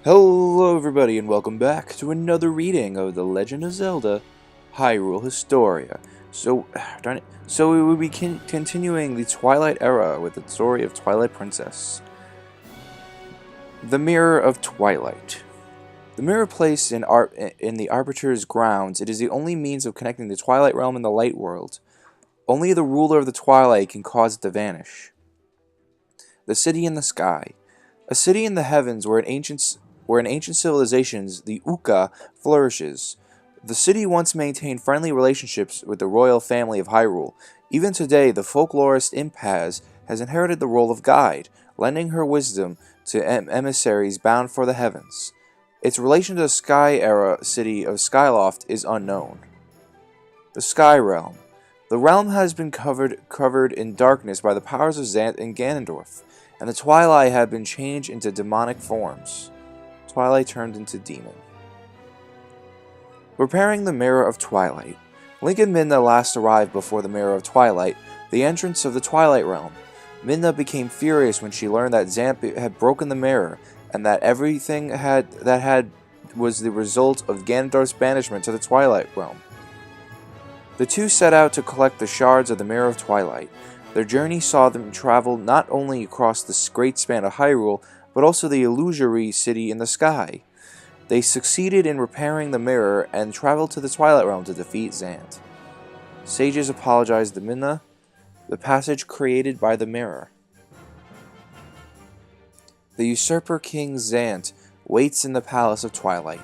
Hello everybody and welcome back to another reading of The Legend of Zelda Hyrule Historia. So we will be continuing the Twilight Era with the story of Twilight Princess. The Mirror of Twilight. The mirror placed in the Arbiter's grounds, it is the only means of connecting the Twilight Realm and the Light World. Only the ruler of the Twilight can cause it to vanish. The City in the Sky. A city in the heavens where in ancient civilizations the Uka flourishes. The city once maintained friendly relationships with the royal family of Hyrule. Even today, the folklorist Impaz has inherited the role of guide, lending her wisdom to emissaries bound for the heavens. Its relation to the Sky-era city of Skyloft is unknown. The Sky Realm. The realm has been covered in darkness by the powers of Zant and Ganondorf, and the Twilight have been changed into demonic forms. Twilight turned into demon. Repairing the Mirror of Twilight. Link and Midna last arrived before the Mirror of Twilight, the entrance of the Twilight Realm. Midna became furious when she learned that Zamp had broken the mirror, and that everything was the result of Ganondorf's banishment to the Twilight Realm. The two set out to collect the shards of the Mirror of Twilight. Their journey saw them travel not only across the great span of Hyrule, but also the illusory city in the sky. They succeeded in repairing the mirror and traveled to the Twilight Realm to defeat Zant. Sages apologized to Midna. The passage created by the mirror. The usurper King Zant waits in the Palace of Twilight.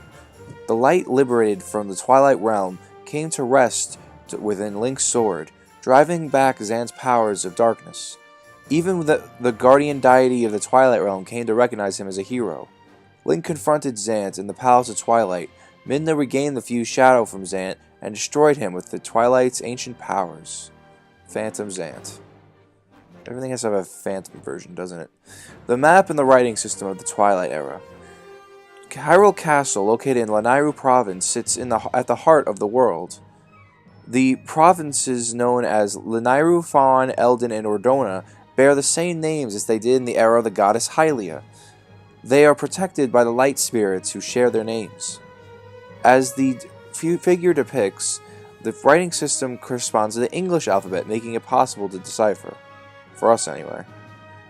The light liberated from the Twilight Realm came to rest within Link's sword, driving back Zant's powers of darkness. Even the guardian deity of the Twilight Realm came to recognize him as a hero. Link confronted Zant in the Palace of Twilight. Midna regained the fused shadow from Zant and destroyed him with the Twilight's ancient powers. Phantom Zant. Everything has to have a phantom version, doesn't it? The map and the writing system of the Twilight Era. Hyrule Castle, located in Lanayru Province, sits at the heart of the world. The provinces known as Lanayru, Fawn, Eldin, and Ordona bear the same names as they did in the era of the goddess Hylia. They are protected by the light spirits who share their names. As the figure depicts, the writing system corresponds to the English alphabet, making it possible to decipher. For us, anyway.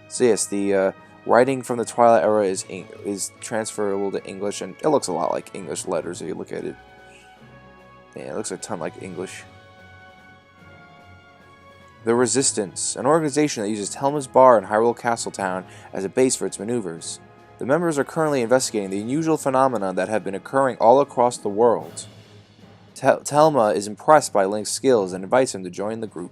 So yes, the writing from the Twilight Era is transferable to English, and it looks a lot like English letters if you look at it. Yeah, it looks a ton like English. The Resistance, an organization that uses Telma's Bar in Hyrule Castletown as a base for its maneuvers. The members are currently investigating the unusual phenomena that have been occurring all across the world. Telma is impressed by Link's skills and invites him to join the group.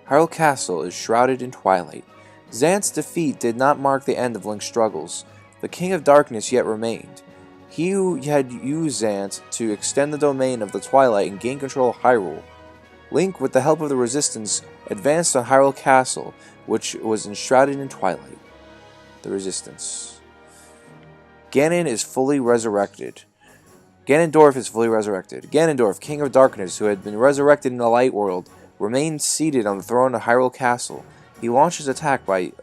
Hyrule Castle is shrouded in twilight. Zant's defeat did not mark the end of Link's struggles. The King of Darkness yet remained. He who had used Zant to extend the domain of the Twilight and gain control of Hyrule. Link, with the help of the Resistance, advanced on Hyrule Castle, which was enshrouded in twilight. The Resistance. Ganondorf is fully resurrected. Ganondorf, King of Darkness, who had been resurrected in the Light World, remained seated on the throne of Hyrule Castle. He launched his attack by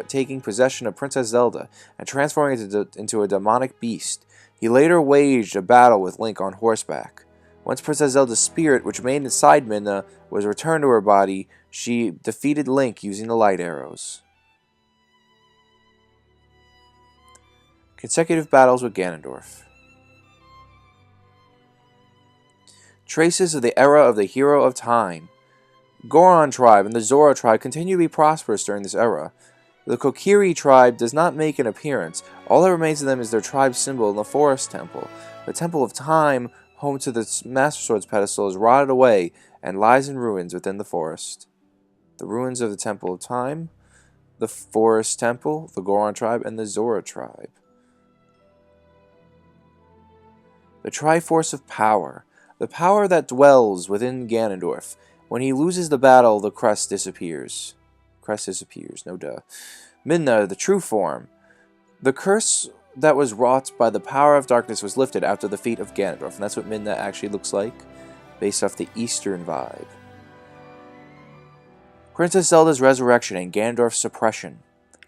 taking possession of Princess Zelda and transforming it into a demonic beast. He later waged a battle with Link on horseback. Once Princess Zelda's spirit, which remained inside Midna, was returned to her body, she defeated Link using the light arrows. Consecutive battles with Ganondorf. Traces of the era of the Hero of Time. Goron tribe and the Zora tribe continue to be prosperous during this era. The Kokiri tribe does not make an appearance. All that remains of them is their tribe symbol in the Forest Temple. The Temple of Time, home to the Master Sword's pedestal, is rotted away and lies in ruins within the forest. The ruins of the Temple of Time, the Forest Temple, the Goron tribe, and the Zora tribe. The Triforce of Power. The power that dwells within Ganondorf. When he loses the battle, the crest disappears. No duh. Midna, the true form. The curse that was wrought by the power of darkness was lifted after the defeat of Ganondorf, and that's what Midna actually looks like, based off the Eastern vibe. Princess Zelda's resurrection and Ganondorf's suppression.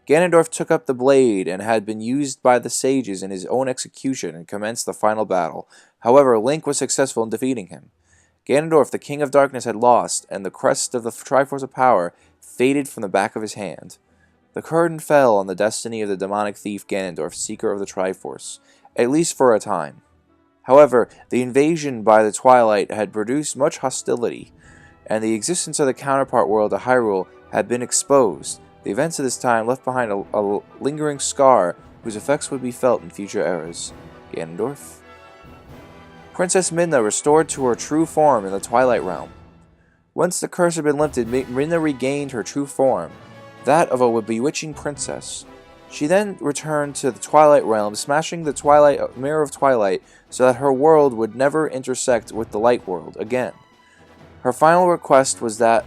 Ganondorf took up the blade and had been used by the sages in his own execution and commenced the final battle. However, Link was successful in defeating him. Ganondorf, the King of Darkness, had lost, and the crest of the Triforce of Power faded from the back of his hand. The curtain fell on the destiny of the demonic thief Ganondorf, seeker of the Triforce, at least for a time. However, the invasion by the Twilight had produced much hostility, and the existence of the counterpart world of Hyrule had been exposed. The events of this time left behind a lingering scar whose effects would be felt in future eras. Ganondorf. Princess Midna restored to her true form in the Twilight Realm. Once the curse had been lifted, Midna regained her true form, that of a bewitching princess. She then returned to the Twilight Realm, smashing the Mirror of Twilight so that her world would never intersect with the Light World again. Her final request was that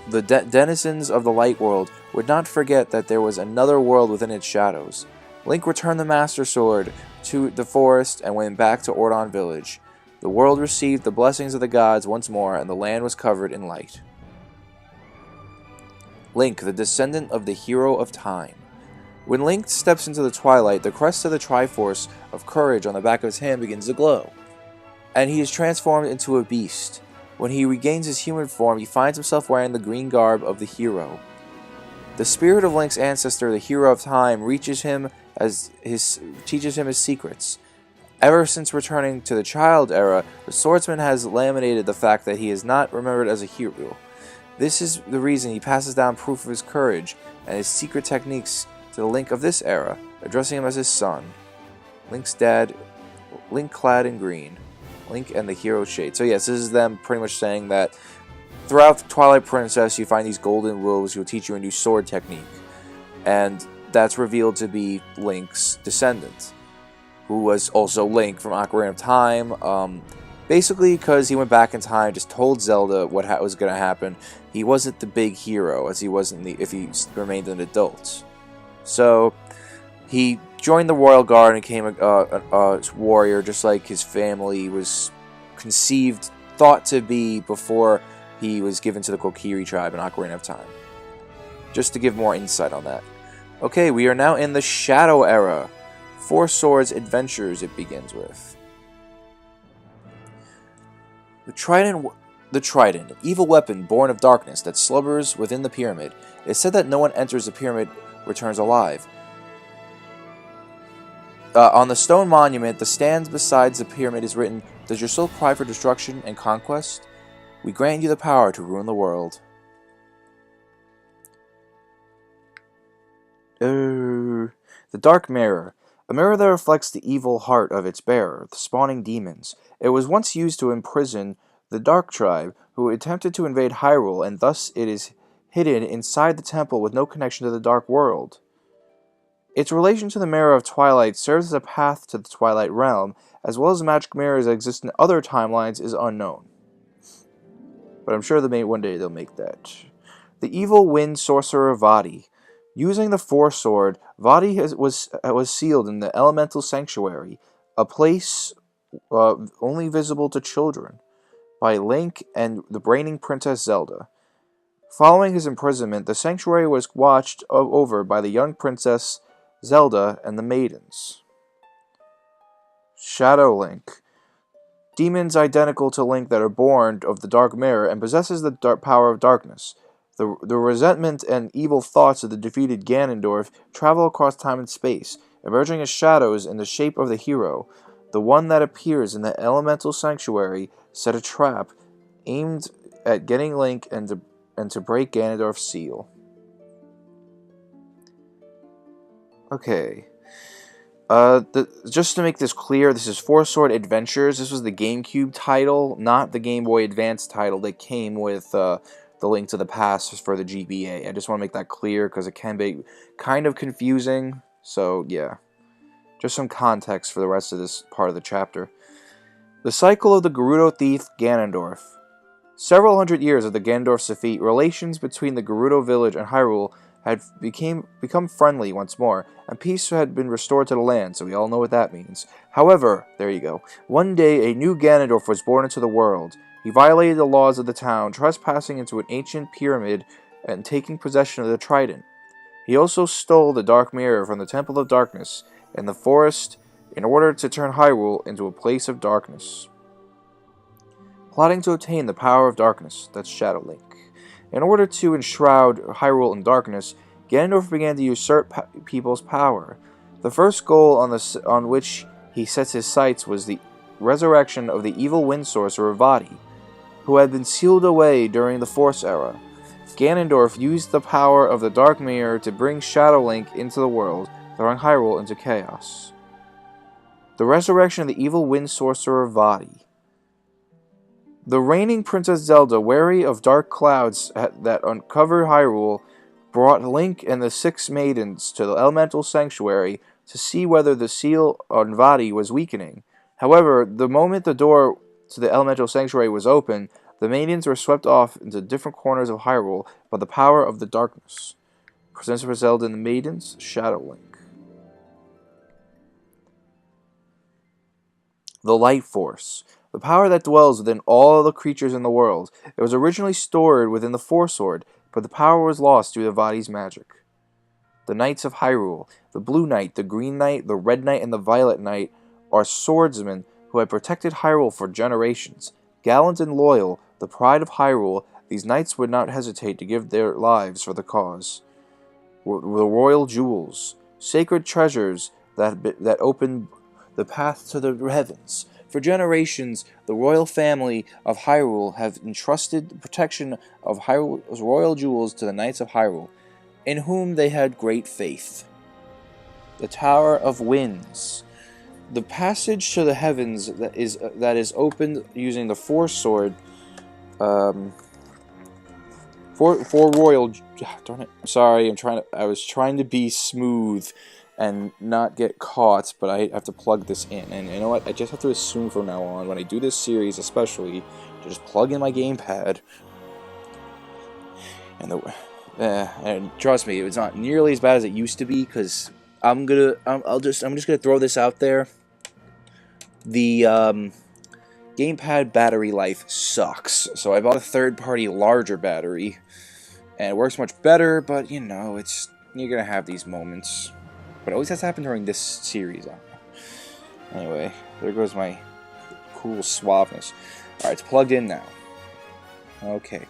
the denizens of the Light World would not forget that there was another world within its shadows. Link returned the Master Sword to the forest and went back to Ordon Village. The world received the blessings of the gods once more, and the land was covered in light. Link, the descendant of the Hero of Time. When Link steps into the twilight, the crest of the Triforce of Courage on the back of his hand begins to glow, and he is transformed into a beast. When he regains his human form, he finds himself wearing the green garb of the hero. The spirit of Link's ancestor, the Hero of Time, teaches him his secrets. Ever since returning to the child era, the swordsman has laminated the fact that he is not remembered as a hero. This is the reason he passes down proof of his courage and his secret techniques to the Link of this era, addressing him as his son. Link's dad, Link clad in green. Link and the Hero Shade. So yes, this is them pretty much saying that throughout the Twilight Princess, you find these golden wolves who will teach you a new sword technique. And that's revealed to be Link's descendant, who was also Link from Ocarina of Time. Basically, because he went back in time, just told Zelda what was going to happen. He wasn't the big hero, as he was if he remained an adult. So, he joined the Royal Guard and became a warrior, just like his family was thought to be before he was given to the Kokiri tribe in Ocarina of Time. Just to give more insight on that. Okay, we are now in the Shadow Era. Four Swords Adventures it begins with. The Trident, an evil weapon born of darkness that slumbers within the pyramid. It is said that no one enters the pyramid returns alive. On the stone monument that stands beside the pyramid is written, "Does your soul cry for destruction and conquest? We grant you the power to ruin the world." The Dark Mirror. A mirror that reflects the evil heart of its bearer, the spawning demons. It was once used to imprison the Dark Tribe, who attempted to invade Hyrule, and thus it is hidden inside the temple with no connection to the Dark World. Its relation to the Mirror of Twilight serves as a path to the Twilight Realm, as well as magic mirrors that exist in other timelines is unknown. But I'm sure one day they'll make that. The Evil Wind Sorcerer Vadi. Using the Force Sword, Vadi was sealed in the Elemental Sanctuary, a place only visible to children, by Link and the reigning Princess Zelda. Following his imprisonment, the sanctuary was watched over by the young Princess Zelda and the maidens. Shadow Link. Demons identical to Link that are born of the Dark Mirror and possesses the power of darkness. The resentment and evil thoughts of the defeated Ganondorf travel across time and space, emerging as shadows in the shape of the hero. The one that appears in the Elemental Sanctuary set a trap aimed at getting Link and to break Ganondorf's seal. Okay. Just to make this clear, this is Four Sword Adventures. This was the GameCube title, not the Game Boy Advance title that came with the Link to the Past for the GBA. I just want to make that clear because it can be kind of confusing. So, yeah. Just some context for the rest of this part of the chapter. The Cycle of the Gerudo Thief Ganondorf. Several hundred years of the Ganondorf's defeat, relations between the Gerudo village and Hyrule had become friendly once more, and peace had been restored to the land, so we all know what that means. However, there you go, one day a new Ganondorf was born into the world. He violated the laws of the town, trespassing into an ancient pyramid and taking possession of the trident. He also stole the Dark Mirror from the Temple of Darkness in the forest in order to turn Hyrule into a place of darkness. Plotting to obtain the power of darkness, that's Shadow Link. In order to enshroud Hyrule in darkness, Ganondorf began to usurp people's power. The first goal on which he sets his sights was the resurrection of the evil wind sorcerer Vaati, who had been sealed away during the Force Era. Ganondorf used the power of the Dark Mirror to bring Shadow Link into the world, throwing Hyrule into chaos. The resurrection of the evil wind sorcerer Vaati. The reigning Princess Zelda, wary of dark clouds that uncovered Hyrule, brought Link and the 6 maidens to the Elemental Sanctuary to see whether the seal on Vaati was weakening. However, the moment the door to the Elemental Sanctuary was open, the maidens were swept off into different corners of Hyrule by the power of the darkness. Presents for Zelda and the maidens, Shadow Link. The Light Force. The power that dwells within all the creatures in the world. It was originally stored within the Four Sword, but the power was lost due to Vaati's magic. The Knights of Hyrule. The Blue Knight, the Green Knight, the Red Knight, and the Violet Knight are swordsmen who had protected Hyrule for generations. Gallant and loyal, the pride of Hyrule, these knights would not hesitate to give their lives for the cause. The Royal Jewels. Sacred treasures that open the path to the heavens. For generations, the royal family of Hyrule have entrusted the protection of Hyrule's royal jewels to the Knights of Hyrule, in whom they had great faith. The Tower of Winds. The passage to the heavens that is opened using the Force Sword. For royal. Darn it! Sorry, I was trying to be smooth and not get caught, but I have to plug this in. And you know what? I just have to assume from now on, when I do this series especially, to just plug in my gamepad. And trust me, it's not nearly as bad as it used to be, because I'm just gonna throw this out there. The gamepad battery life sucks, so I bought a third-party larger battery, and it works much better. But you know, you're gonna have these moments. But it always has to happen during this series. Anyway, there goes my cool suaveness. Alright, it's plugged in now. Okay.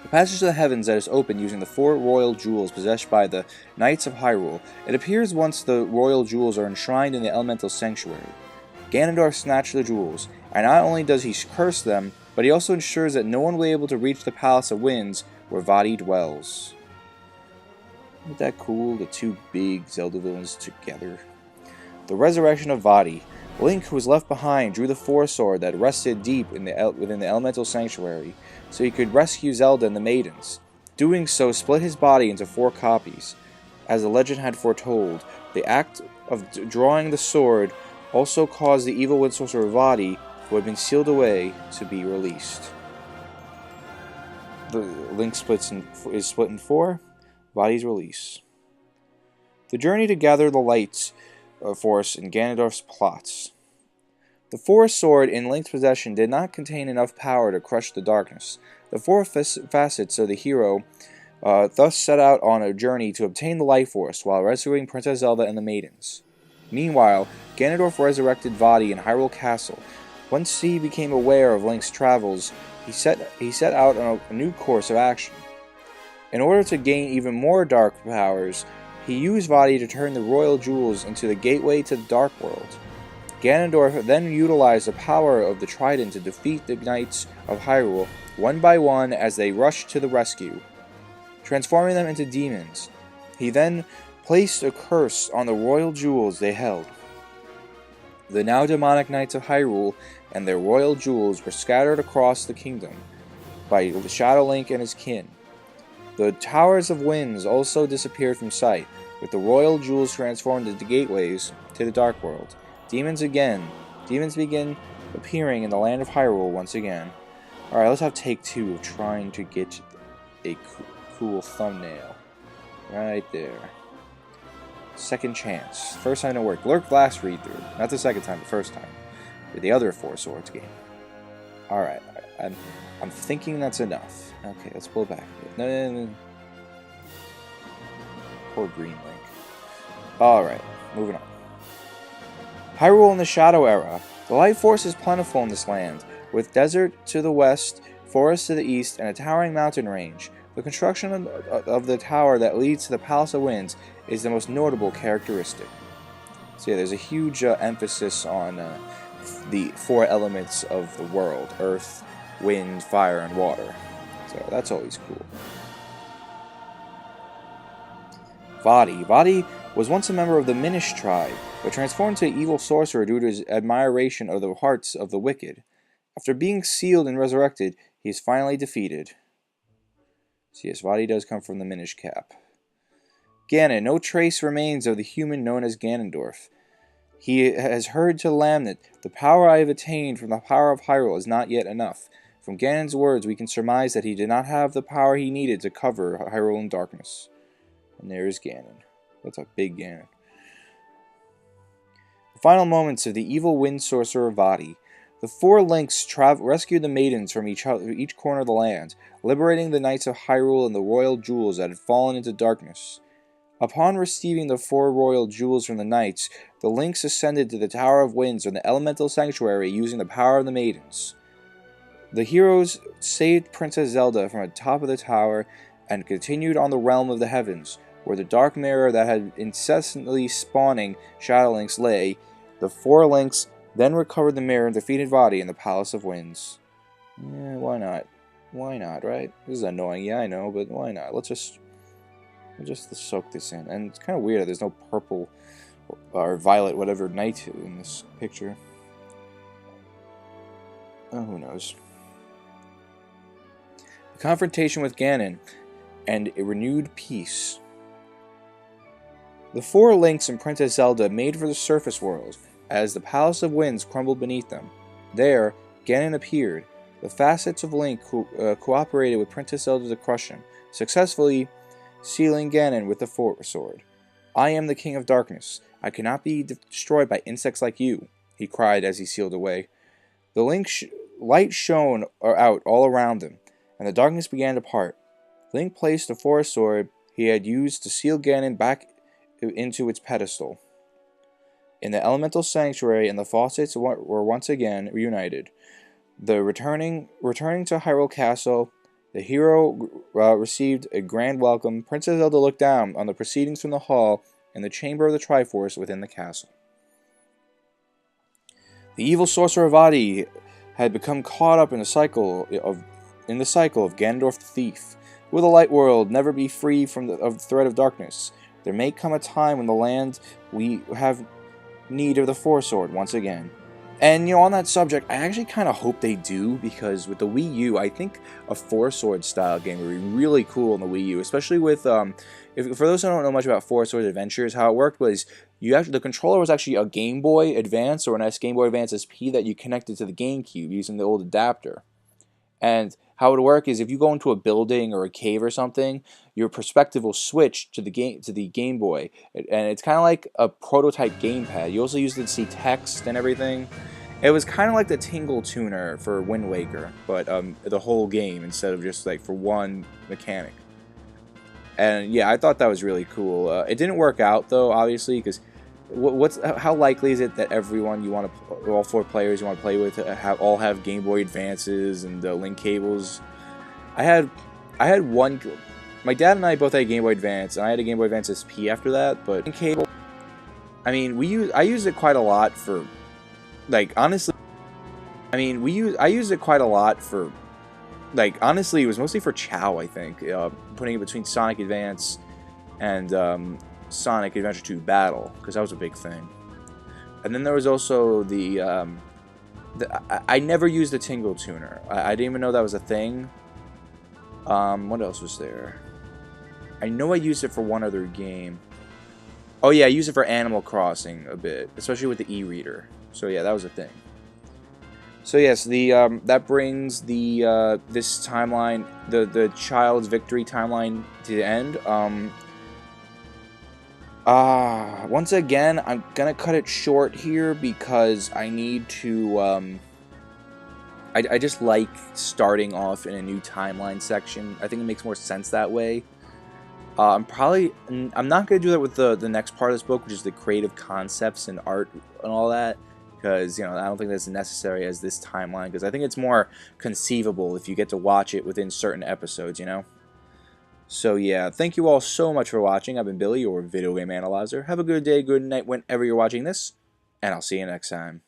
The passage to the heavens that is opened using the 4 royal jewels possessed by the Knights of Hyrule. It appears once the royal jewels are enshrined in the Elemental Sanctuary. Ganondorf snatched the jewels, and not only does he curse them, but he also ensures that no one will be able to reach the Palace of Winds where Vaati dwells. Isn't that cool? The 2 big Zelda villains together. The resurrection of Vaati. Link, who was left behind, drew the Force Sword that rested deep within the Elemental Sanctuary, so he could rescue Zelda and the maidens. Doing so split his body into 4 copies. As the legend had foretold, the act of drawing the sword also caused the evil wind sorcerer Vaati, who had been sealed away, to be released. The Link is split in 4. Vaati's release. The journey to gather the light force in Ganondorf's plots. The Force Sword in Link's possession did not contain enough power to crush the darkness. The 4 facets of the hero thus set out on a journey to obtain the Light Force while rescuing Princess Zelda and the maidens. Meanwhile, Ganondorf resurrected Vaati in Hyrule Castle. Once he became aware of Link's travels, he set out on a new course of action. In order to gain even more dark powers, he used Vaati to turn the royal jewels into the gateway to the Dark World. Ganondorf then utilized the power of the trident to defeat the Knights of Hyrule one by one as they rushed to the rescue, transforming them into demons. He then placed a curse on the royal jewels they held. The now demonic Knights of Hyrule and their royal jewels were scattered across the kingdom by Shadow Link and his kin. The Towers of Winds also disappeared from sight, with the royal jewels transformed into gateways to the Dark World. Demons begin appearing in the land of Hyrule once again. Alright, let's have take 2 of trying to get a cool thumbnail. Right there. Second chance. First time didn't work. Lurk last read through. Not the second time, the first time. With the other 4 Swords game. Alright. I'm thinking that's enough. Okay, let's pull it back. No. Poor Green Link. Alright, moving on. Hyrule in the Shadow Era. The life force is plentiful in this land, with desert to the west, forest to the east, and a towering mountain range. The construction of the tower that leads to the Palace of Winds is the most notable characteristic. So yeah, there's a huge emphasis on the 4 elements of the world: earth, wind, fire, and water. So that's always cool. Vaati was once a member of the Minish tribe, but transformed into an evil sorcerer due to his admiration of the hearts of the wicked. After being sealed and resurrected, he is finally defeated. So yes, Vaati does come from the Minish cap. Ganon. No trace remains of the human known as Ganondorf. He has heard to Lamnet, "The power I have attained from the power of Hyrule is not yet enough." From Ganon's words, we can surmise that he did not have the power he needed to cover Hyrule in darkness. And there is Ganon. That's a big Ganon. The final moments of the evil wind sorcerer Vaati. The 4 Links rescued the maidens from each corner of the land, liberating the knights of Hyrule and the royal jewels that had fallen into darkness. Upon receiving the 4 royal jewels from the knights, the Links ascended to the Tower of Winds and the elemental sanctuary using the power of the maidens. The heroes saved Princess Zelda from the top of the tower and continued on the realm of the heavens, where the dark mirror that had incessantly spawning Shadow Links lay. The 4 Links then recovered the mirror and defeated Vaati in the Palace of Winds. Yeah, why not? Why not, right? This is annoying, yeah, I know, but why not? Let's just soak this in. And it's kind of weird that there's no purple or violet, whatever, knight in this picture. Oh, who knows? The confrontation with Ganon and a renewed peace. The 4 Links and Princess Zelda made for the surface world as the Palace of Winds crumbled beneath them. There, Ganon appeared. The facets of Link cooperated with Princess Zelda to crush him, successfully sealing Ganon with the Force Sword. "I am the King of Darkness. I cannot be destroyed by insects like you," he cried as he sealed away. The light shone out all around them, and the darkness began to part. Link placed the Force Sword he had used to seal Ganon back into its pedestal. In the elemental sanctuary, and the faucets were once again reunited. Returning to Hyrule Castle, the hero received a grand welcome. Princess Zelda looked down on the proceedings from the hall in the chamber of the Triforce within the castle. The evil sorcerer Vaati had become caught up in the cycle of Ganondorf the Thief. Will the light world never be free from the threat of darkness? There may come a time when the land we have need of the Force Sword once again. And, on that subject, I actually kind of hope they do, because with the Wii U, I think a Force Sword style game would be really cool on the Wii U, especially with, for those who don't know much about Force Sword Adventures, how it worked was, the controller was actually a Game Boy Advance or an Game Boy Advance SP that you connected to the GameCube using the old adapter. And how it would work is if you go into a building or a cave or something, your perspective will switch to the Game Boy, and it's kind of like a prototype gamepad. You also use it to see text and everything. It was kind of like the Tingle Tuner for Wind Waker, but the whole game instead of just like for one mechanic. And yeah, I thought that was really cool. It didn't work out though, obviously, because how likely is it that everyone all 4 players you want to play with all have Game Boy Advances and link cables? I had one. My dad and I both had a Game Boy Advance, and I had a Game Boy Advance SP after that. But link cable, I mean, I used it quite a lot for, like, honestly. I used it quite a lot for, like, honestly, it was mostly for Chow, I think, putting it between Sonic Advance and Sonic Adventure 2 Battle, because that was a big thing. And then there was also I never used the Tingle Tuner. I didn't even know that was a thing. What else was there? I know I used it for one other game. Oh yeah, I used it for Animal Crossing a bit, especially with the e-reader. So yeah, that was a thing. So yes, that brings this timeline, the Child's Victory timeline to the end. Once again, I'm gonna cut it short here because I need to I just like starting off in a new timeline section. I think it makes more sense that way. I'm not going to do that with the next part of this book, which is the creative concepts and art and all that, because I don't think that's necessary as this timeline, because I think it's more conceivable if you get to watch it within certain episodes. So yeah, thank you all so much for watching. I've been Billy, your video game analyzer. Have a good day, good night whenever you're watching this, and I'll see you next time.